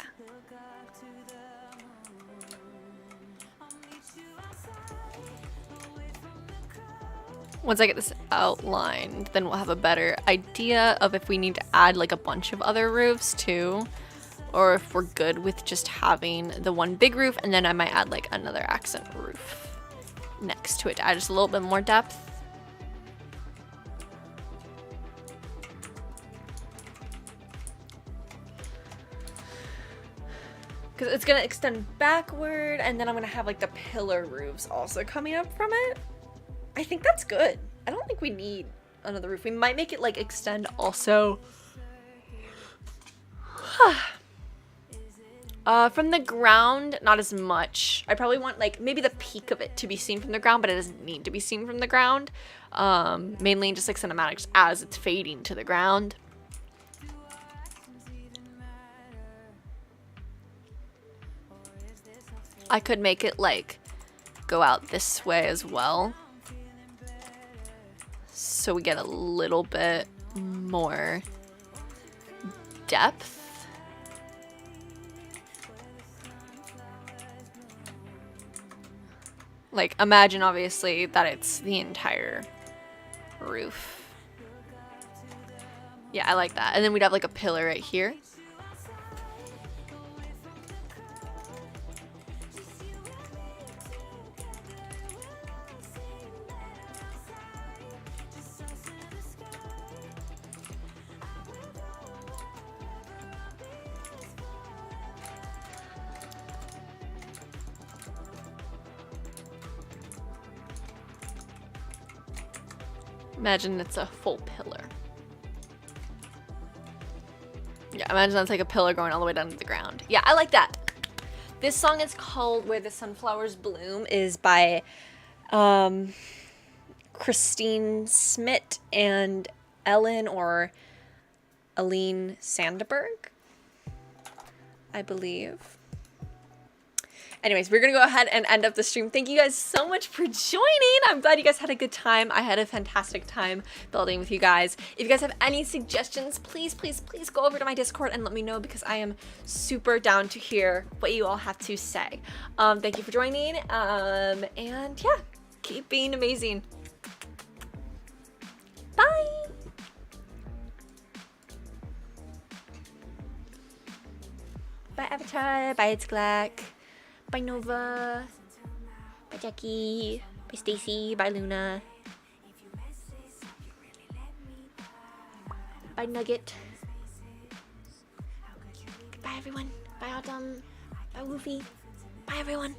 Once I get this outlined, then we'll have a better idea of if we need to add like a bunch of other roofs too, or if we're good with just having the one big roof, and then I might add like another accent roof next to it to add just a little bit more depth. Because it's gonna extend backward, and then I'm gonna have like the pillar roofs also coming up from it. I think that's good. I don't think we need another roof. We might make it like extend also. From the ground, not as much. I probably want like maybe the peak of it to be seen from the ground, but it doesn't need to be seen from the ground. Mainly just like cinematics as it's fading to the ground. I could make it like go out this way as well, so we get a little bit more depth. Like imagine obviously that it's the entire roof. Yeah, I like that. And then we'd have like a pillar right here. Imagine it's a full pillar. Yeah, imagine that's like a pillar going all the way down to the ground. Yeah, I like that. This song is called Where the Sunflowers Bloom, is by Christine Smith and Ellen or Aline Sandberg, I believe. Anyways, we're gonna go ahead and end up the stream. Thank you guys so much for joining. I'm glad you guys had a good time. I had a fantastic time building with you guys. If you guys have any suggestions, please go over to my Discord and let me know, because I am super down to hear what you all have to say. Thank you for joining, and yeah, keep being amazing. Bye. Bye Avatar, bye It's Black, bye Nova, bye Jackie, bye Stacy, bye Luna, bye Nugget, bye everyone, bye Autumn, bye Woofy, bye everyone.